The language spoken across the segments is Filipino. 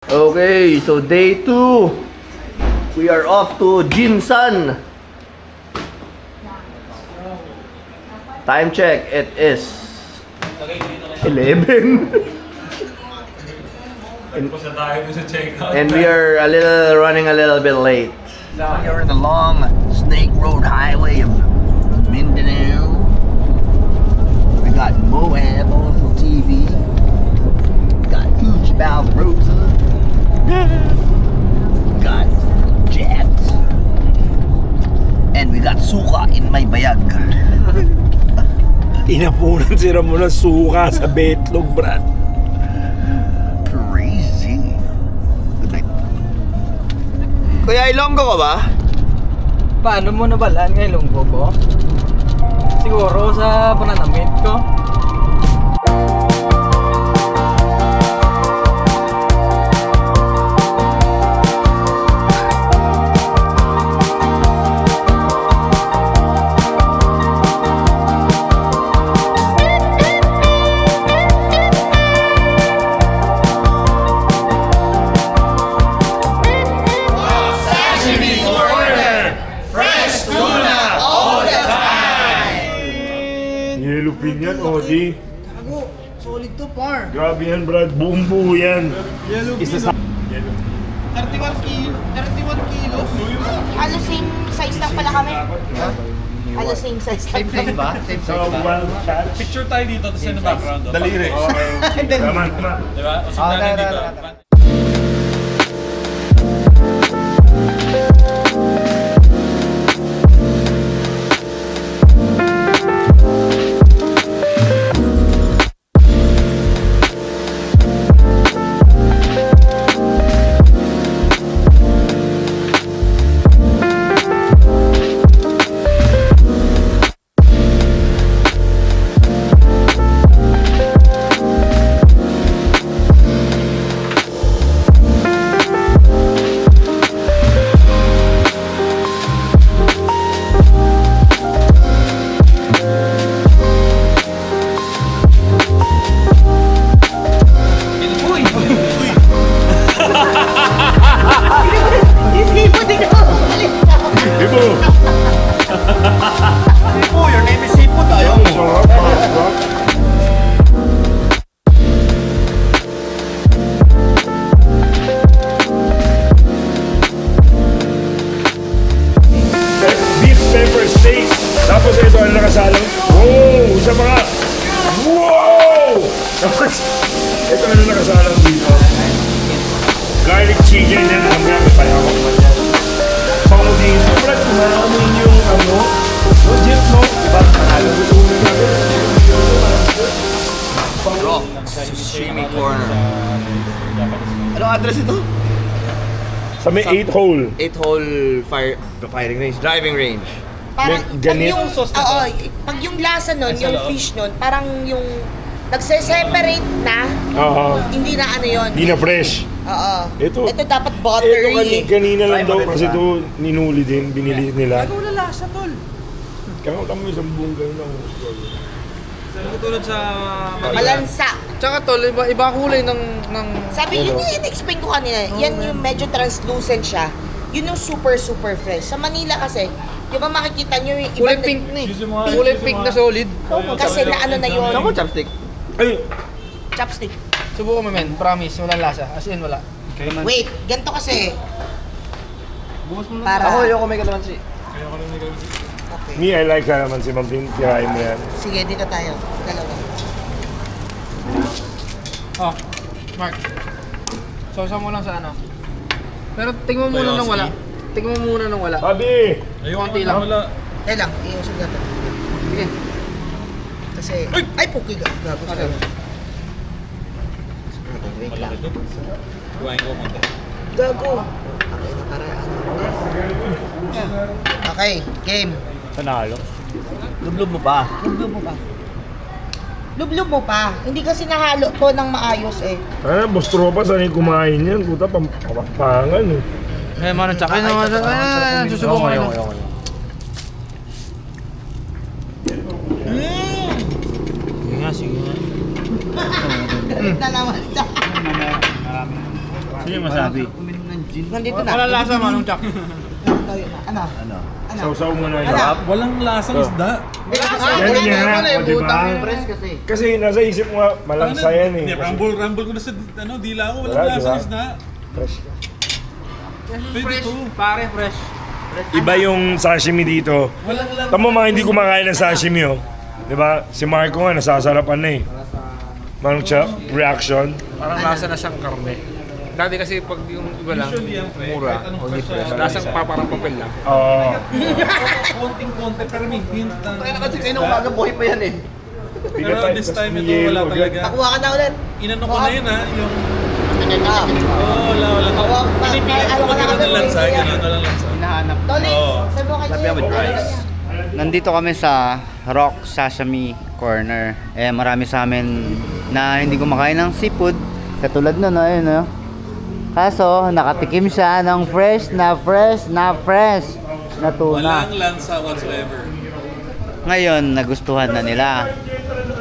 Okay, so day 2. We are off to Jinsan. Time check, it is 11. And we are running a little bit late. We are in the long Snake Road Highway of Mindanao. We got Moab on the TV. We got Huge Mouth Rosa. Got Jets. And we got Suka in my bayag. Inapunan si Ramon ng suka sa betlog, Brad. Crazy. Good night. Kuya, Ilonggo ka ba? Paano mo nabalaan ngayon lunggo ko? Siguro sa pananamit ko. Yellowfin yan, Odi. Gago, solid to par. Grabe yan, Brad. Buong buo yan. Isa sa... 31 kilos. Halos same size lang pala kami. Halos same size lang. Same size ba? Same Sa size ba? wild cat. Picture tayo dito, tapos yung background. Daliri. Tama. Diba? O sundanan dito. Hindi mo din ako umalis. Ibo! Sipo, your name is Sipo tayo. Sarap, sarap. Beef pepper steak. Tapos ito ang nakasalang. Wow! Isa pa nga. Wow! Tapos ito ang nakasalang dito. Garlic chicken yan. Ang mga payakot man yan. Pango dito. Brad, kumakamuin yung ano. Legit, no? Diba? Pangalan ko ito Rock, Sushimi Corner. Anong address ito? Sa may 8 hole. 8-hole firing range, driving range. Parang May pag ganit. yung, oo, pag yung lasa nun, yung fish nun, parang yung nagse-separate na, hindi na ano yun. Di na fresh. Oo. Ito Dapat buttery. kanina lang Try daw mo rin kasi ba? ito ninuli din, binili nila. Ano wala lasa, tol? Kaya kami isang buong ganun lang. Katulad sa Malansa. Tsaka tol, iba kulay ng... Sabi, yun yung in-explain ko kanina. Yan yung medyo translucent siya. Yun yung super fresh. Sa Manila kasi, di ba makikita nyo yung Kulay ibang... pink na eh. Kulay pink na solid. Kasi na ano na yun. Ako chopstick. Ay! Chopstick. Subukan mo men, promise, walang lasa. As in, wala. Wait, ganito kasi. Para... Ako, ayoko may kalamansi. Okay. Me, I like naman si Ma'am Tin. Tirahin mo yan. Sige, dito tayo. Dalawa. Oh, Mark. Sausaw mo lang sa ano. Pero tingnan mo muna nang wala. Tingnan mo muna nang wala. Sabi! Ayun, Konti lang. wala. Eh lang, iusog natin. Sige. Kasi... Ay, puki. Gago sa Okay. Wait lang. Kuhain ko konti. Gago. Okay, nakaraan. Okay, game. Panalo. Lublub mo pa. Lublub mo pa. Lublub mo pa. Hindi kasi nahalo to ng maayos eh. Ano, boss tropa, saan yung kumain yan? Puta, pampapangan eh. Eh, mano, tsaka susubukan mo. Sige nga, sige nga. Galit na naman siya. Hindi masabi. Nandito na. Wala lasa manong chak. Ano? Sausaw mo na yun. Walang lasang isda. Yan nga, o diba? Kasi nasa isip mo nga, malansa yan eh. Hindi, rumble ko na sa dila ko. Walang Wala, lasang diba? isda. Fresh. Fresh. Pare, fresh. Iba yung sashimi dito. Tamo mga hindi kumakain ng sashimi oh. Diba? Si Marco nga, nasasarapan na eh. Manong Chap, reaction. Parang lasa na siyang karne. Dati kasi pag yung iba lang, mura, only fresh. Lasang parang papel lang. Oo. Konting-konti pero may hint na. Kasi kayo umaga buhay pa yan eh. Pero this time ito wala talaga. Nakuha ka na ulit. Inano ko na yun ha, yung... Ah. Wala. Pinipilit ko magkaroon ng lansa, ganun lang lansa. Tony, Oo. sabi mo kay Gio. with rice. Nandito kami sa Rock Sashimi Corner. Marami sa amin na hindi kumakain ng seafood. Katulad nun, ayun, no? Kaso, nakatikim siya ng fresh na tuna. Walang lansa whatsoever. Ngayon, nagustuhan na nila.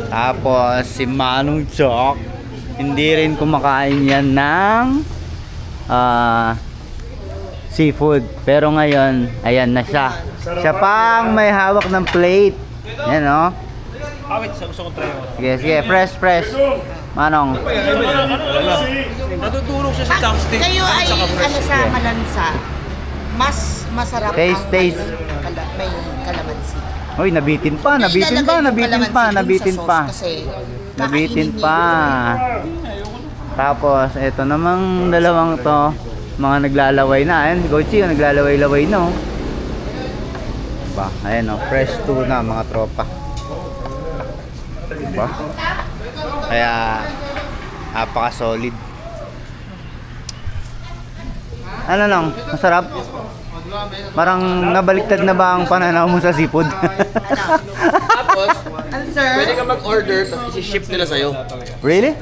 Tapos, si Manong Chok, hindi rin kumakain yan ng seafood. Pero ngayon, ayan na siya. Siya pang may hawak ng plate. Yan, no? Wait, gusto ko try mo. Sige, fresh. Manong. Natutulog siya sa chopstick. Kayo ay Saka fresh. ano sa malansa, mas masarap Taste. may kalamansi. Uy, nabitin pa. Ilalagay yung kalamansi dun sa sauce kasi Nabitin kakainin pa. Tapos, eto namang dalawang to, mga naglalaway na. Ayan, si Gochi, naglalaway-laway na. Diba? Ayan, fresh tuna, mga tropa. Diba? Kaya, napaka-solid. Ano lang, masarap. Parang nabaliktad na ba ang pananaw mo sa seafood? Tapos, Ano, sir? pwede ka mag-order tapos isi-ship nila sa'yo. Really?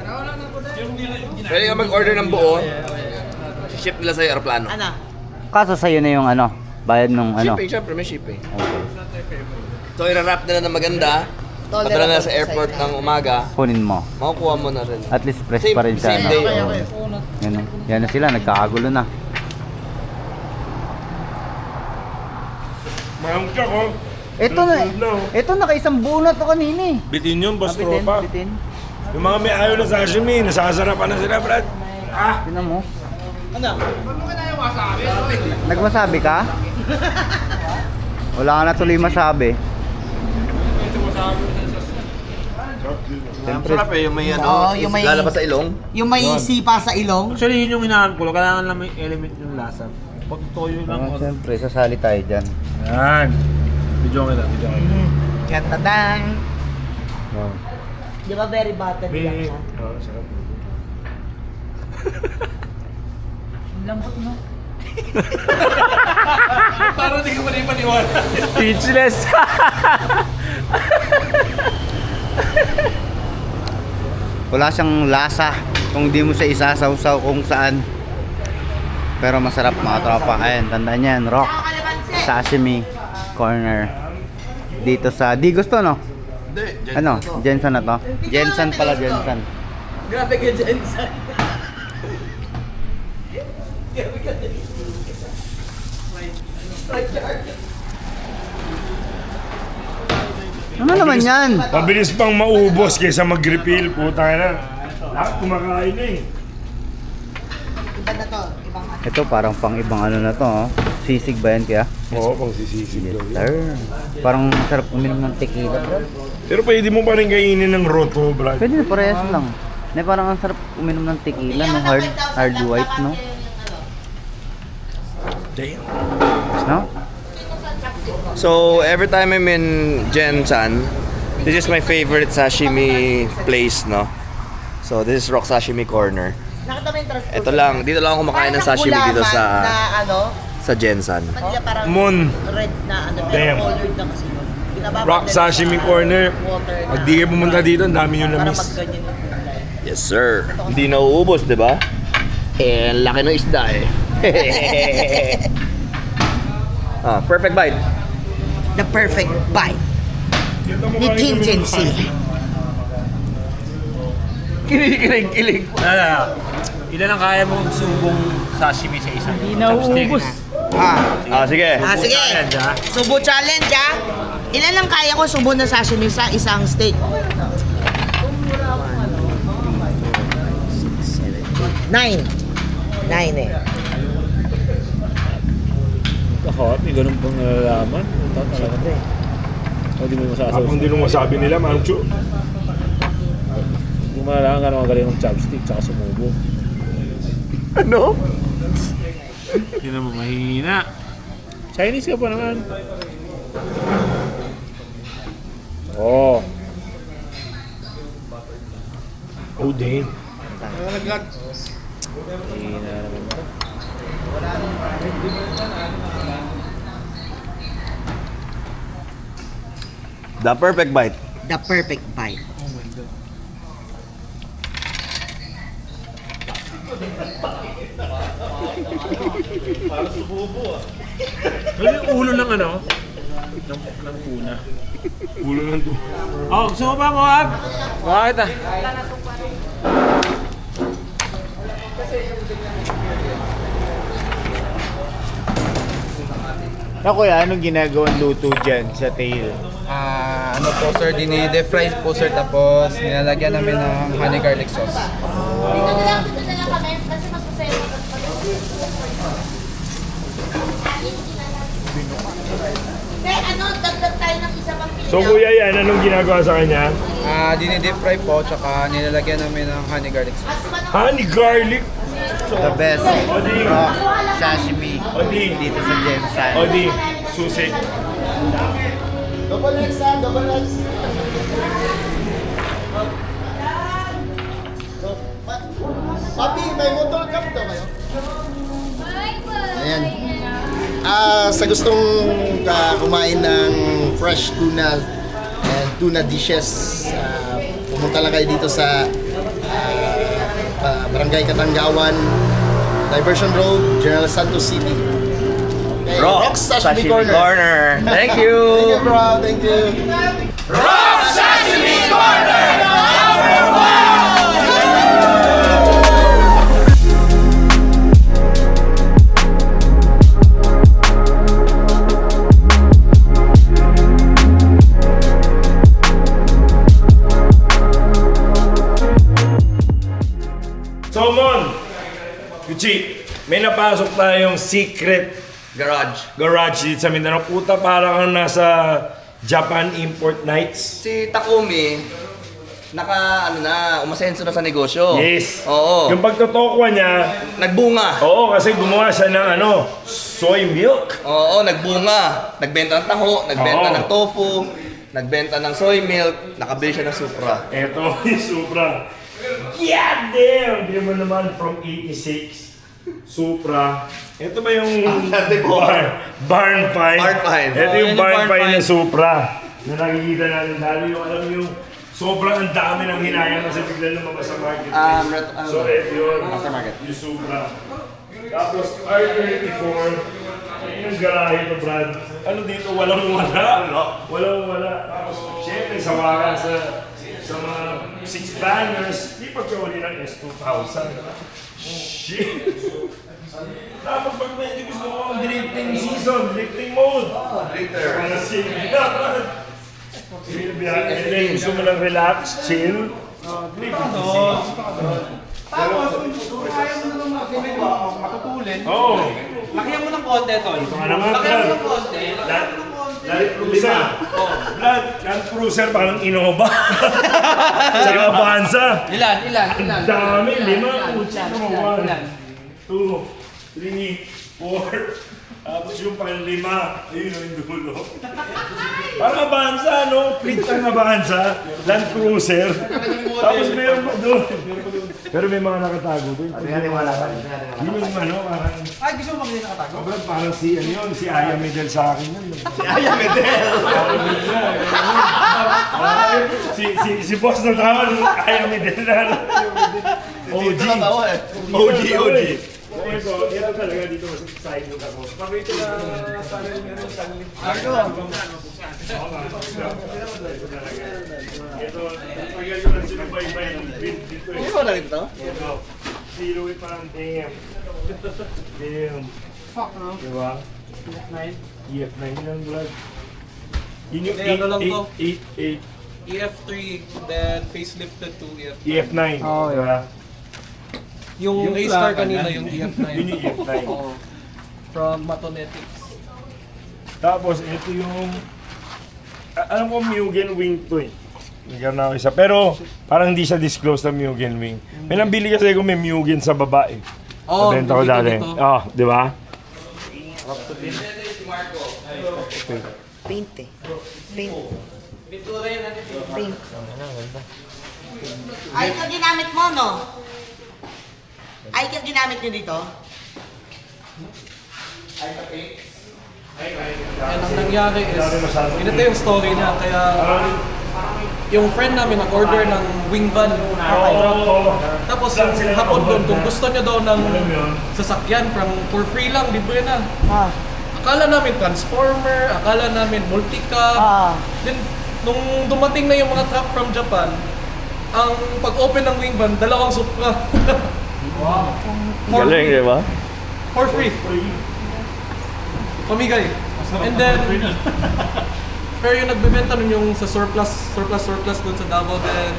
Pwede ka mag-order ng buo, isi-ship nila sa'yo aeroplano. Ano? Kaso sa'yo na yung ano, bayad nung ano. Shipping, syempre may shipping. So, i-wrap nila na maganda, padala nila sa airport ng umaga, Kunin mo. makukuha mo na rin. At least fresh Same- pa rin siya. same No? day. Oo. Yan, o. Yan na sila, nagkakagulo na. Manong Chap oh. Ito nakaisang buo na to kanina eh. Bitin yun, boss Bitin, tropa. bitin. Yung mga may ayaw ng sashimi, nasasarapan na sila, Brad. Tingnan mo. Nagmasabi ka? Wala ka na tuloy masabi. Ang sarap eh, yung may Oo, yung may- lalabas sa ilong. Yung may sipa sa ilong. Actually, yun yung hinahanap ko. Kailangan lang may element yung lasa. Pag toyo lang. Siyempre, sasali tayo dyan. Yan. Video kita. Katadang. Wow. Di ba very buttered lang siya? Oo, sarap. Parang hindi ko pa rin paniwala. Speechless. Wala siyang lasa kung di mo siya isasawsaw kung saan. Pero masarap mga tropa. Ayan, tandaan yan. Rock Sashimi Corner. Dito sa Digos to, no? Ano? Jensen na to? Jensen pala, Jensen. Grabe ka dyan, sir. Ano naman yan? Mabilis pang maubos kaysa mag-refill, puta na. Lahat kumakain na eh. Iba na to. Ibang ano. Ito parang pang ibang ano na to, oh. Sisig ba yan kaya? Oo, pang sisisig daw yun. Sir, parang masarap uminom ng tequila, bro. Pero pwede mo pa rin kainin ng roto, Brad. Pwede na, parehas lang. Na parang ang sarap uminom ng tequila, no? Hard white, no? Damn. No? So, every time I'm in Jensan, this is my favorite sashimi place, no? So, this is Rock Sashimi Corner. Nakita mo yung transport? Ito lang, dito lang ako kumakain ng sashimi dito Na sa ano, Jensan. Manila parang Mon. red na ano, pero Damn. colored na kasi yun. Binababad Rock nila Sashimi sa Corner. water na Pag di kayo pumunta dito, ang dami nyo para na-miss. magganyan yung kulay. Yes, sir. Hindi nauubos, di ba? Eh, ang laki ng isda eh. Perfect bite. The perfect bite ni Tintin C. Kilig. Ah, Ilan ang kaya mong subong sashimi sa isang Hindi na uubos. Sige. Sige. Subo challenge, ah. Ilan lang kaya ko subo na sashimi sa isang steak? 9. 9 eh. Kahap, may ganun pang nalalaman. Ito talaga. O di mo masasabi. Ako hindi nung masabi nila, Manchu. Kung malalaman ka naman galing ng chopstick tsaka sumubo. Ano? Hindi naman mahina. Chinese ka pa naman. Oh. Oh, damn. Mahina naman ito. The perfect bite. The perfect bite. Ano yung ulo ng ano? Ng tuna. Ulo ng to. Oh, gusto mo ba, Moab? Bakit ah? Na kuya, anong ginagawang luto dyan sa tail? Ano po sir, dinide fry po sir, tapos nilalagyan namin ng honey garlic sauce. Dito na lang kami kasi mas masaya ano, dagdag tayo ng isa pang So, kuya yan, anong ginagawa sa kanya? Dinide fry po, tsaka nilalagyan namin ng honey garlic sauce. Honey garlic. The best Odi. sashimi Odi. dito sa Jensan. Odi. Susi. Papi, may motor cup daw kayo? Ayan. Sa gustong kumain ng fresh tuna and tuna dishes, pumunta lang kayo dito sa Barangay Katanggawan, Diversion Road, General Santos City. Okay, Rock's Sashimi Corner. Thank you. Thank you, bro. Thank you. So, Mon. Kuchi, may napasok tayong secret garage dito sa Mindanao. Puta, para kang nasa Japan Import Nights. Si Takumi, umasenso na sa negosyo. Yes. Oo. Yung pagtotokwa niya, Nagbunga. oo, kasi gumawa siya ng soy milk. Oo, nagbunga. Nagbenta ng taho, nagbenta Oo. ng tofu, nagbenta ng soy milk, nakabili siya ng Supra. Eto, yung Supra. Yeah, damn! Di mo naman from 86. Supra. Ito ba yung barn find? Barn find. Ito yung Yan yung barn barn find find. ng Supra. Na nakikita natin dati yung yung sobrang ang dami ng hinayang kasi bigla lumabas sa market. So ito yun. Aftermarket. Yung Supra. Tapos R34. Yung garahe ito, Brad. Ano dito? Walang wala. Walang wala. Tapos syempre sawakan sa mga 6 bangers. Di pagkawali ng S2000. Shit! Tapos pag medyo gusto ko ang drifting season, drifting mode. Para safe naman. And then gusto mo lang relax, chill. Drifting season. Tapos, kung ayaw mo naman matutulin, Oo. lakihan mo ng konti, Tol. Ito nga naman, Lakihan mo Brad. ng konti. Land Cruiser. Brad, Land Cruiser parang Innova. Tsaka Avanza. Ilan? Ang dami, 5, 8, Ilan? 1, 2, 3, 4. Tapos yung pang-5, ayun o yung dulo. Parang Avanza, no? Fleet ang Avanza, Land Cruiser. Tapos meron pa doon. Pero may mga nakatago doon. Yun yung parang... Ay, gusto mo makita nakatago? Brad, parang si Aya Medel sa akin yun. Si boss na tawag, Aya Medel na. OG. OG. Ito talaga dito sa side yung ako. Pakita na sana yung sanling. Ito, tagal ko lang sinubaybay ng pin dito. Hindi ko na ito? Zero it parang damn. Damn. Fuck, no? Diba? EF9 lang, Brad. Yun yung Hindi, ano lang to? 888 EF3, then facelifted to EF9. EF9. Oh, Diba? Yung A-Star kanina, yung EF9. Yun yung EF9. Oo. From Matonetics. Tapos ito yung alam ko Mugen Wing to eh. Nagkaroon na ako isa. Pero parang hindi siya disclose na Mugen Wing. May nabili kasi ko may Mugen sa babae. Oo, Nabenta ko dito, dati. dito. Oh, di ba? Paint eh. Paint. Paint. Ay, ito ginamit mo, no? Ay, ito ginamit nyo dito? And ang nangyari is, ganito yung story niya. Kaya yung friend namin nag-order ng wing van. Tapos yung hapon doon, kung gusto niya daw ng sasakyan for free lang, libre na. Akala namin transformer, akala namin multicab. Then, nung dumating na yung mga truck from Japan, ang pag-open ng wing van, dalawang Supra. Galing, di ba? For free. Pamigay. And then, pero yung nagbebenta nun yung sa surplus dun sa Davao, then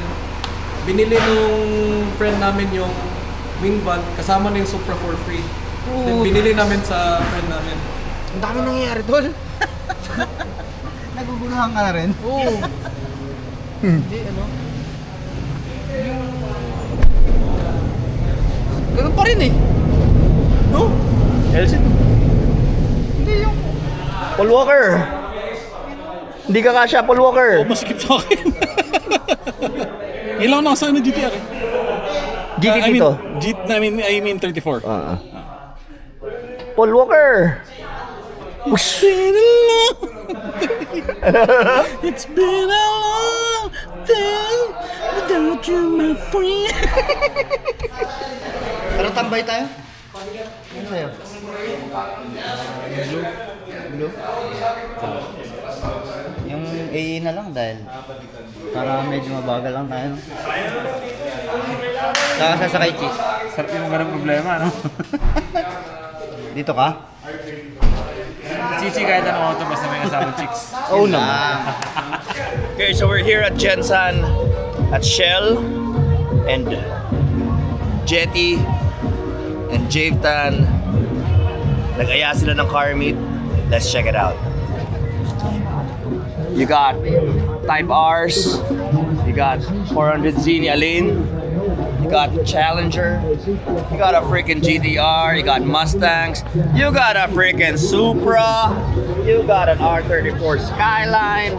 binili nung friend namin yung wing van, kasama na yung Supra for free. Then binili namin sa friend namin. Ang dami nangyayari, tol. Naguguluhan ka na rin? Oo. Hindi, ano? Ganun pa rin eh. No? LC. Hindi yung... Paul Walker. Hindi ka kasya, Paul Walker. Maskip sa akin. Ilaw na sa GTR eh. GT I dito. I mean 34. Paul Walker. It's been a long It's been a long time without you, my friend. Pero tambay tayo. Ano sa'yo? Blue? Yung A na lang dahil para medyo mabagal lang tayo. Saka sasakay cheese. Sarap yung ganang problema, no? Dito ka? Chichi kahit anong auto basta may kasama chicks. Oh no. Okay, so we're here at Gensan at Shell and Jetty and Javetan. Nag-aya sila ng car meet. Let's check it out. You got Type Rs, you got 400Z ni Alin, you got Challenger, you got a freaking GTR, you got Mustangs, you got a freaking Supra, you got an R34 Skyline.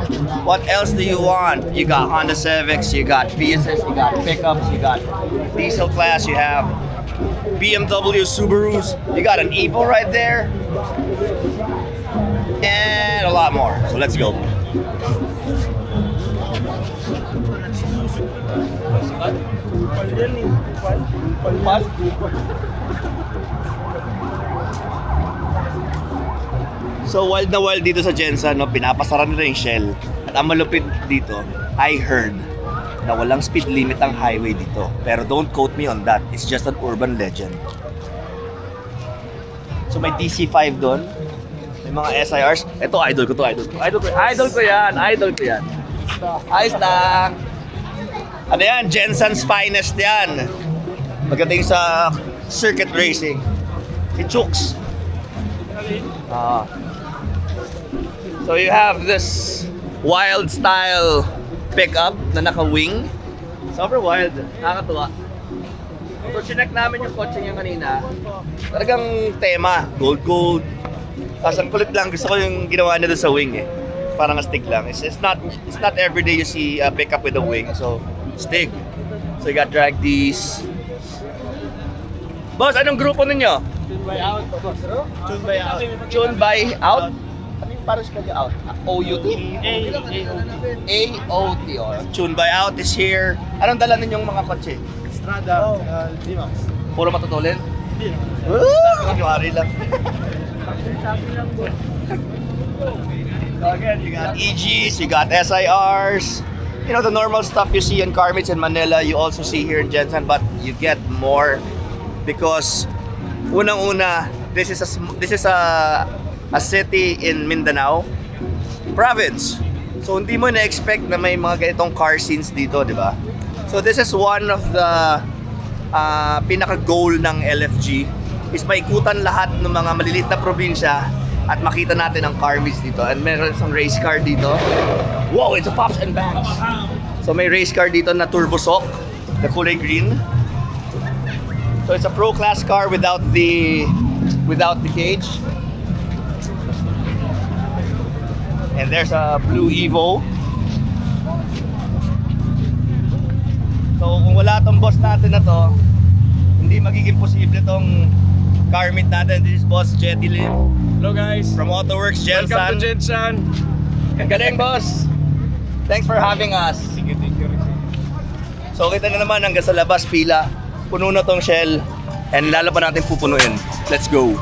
What else do you want? You got Honda Civics, you got Viases, you got pickups, you got diesel class, you have BMW Subarus, you got an Evo right there, and a lot more. So let's go. So wild na wild dito sa Gensan, no? Pinapasara nila yung Shell. At ang malupit dito, I heard na walang speed limit ang highway dito. Pero don't quote me on that. It's just an urban legend. So may DC5 doon. May mga SIRs. Ito, idol ko. Idol ko yan. Ayos lang. Ano yan? Gensan's finest yan. Pagdating sa circuit racing. Si Chooks. So you have this wild style pickup na naka-wing. Super wild. Nakakatuwa. So chinek namin yung kotse niya kanina. Talagang tema. Gold. Tapos ang kulit lang. Gusto ko yung ginawa niya doon sa wing eh. Parang astig lang. It's not every day you see a pickup with a wing. So, astig. So you got drag these. Boss, anong grupo ninyo? Tune by out? Ano yung parang spell out? O-U-T? A-O-T. Tune by out is here. Anong dala ninyong mga kotse? Strada, D-Max. Puro matutulin? Hindi. Kanyari lang. So again, you got EGs, you got SIRs. You know, the normal stuff you see in car meets in Manila, you also see here in Gensan, but you get more because unang-una, this is a city in Mindanao province. So hindi mo na-expect na may mga ganitong car scenes dito, di ba? So this is one of the pinaka-goal ng LFG is maikutan lahat ng mga maliliit na probinsya at makita natin ang car meets dito. And meron isang race car dito. Wow, it's a Pops and Bangs. So may race car dito na Turbo Sock, the kulay green. So it's a pro class car without the cage. And there's a blue Evo. So kung wala tong boss natin na to, hindi magiging posible tong car meet natin. This is Boss Jetty Lim. Hello guys. From AutoWorks Jensen. Welcome to Jensen. Ang galing, boss. Thanks for having us. So kita na naman hanggang sa labas pila. Puno na tong Shell. And lalo pa natin pupunuin. Let's go.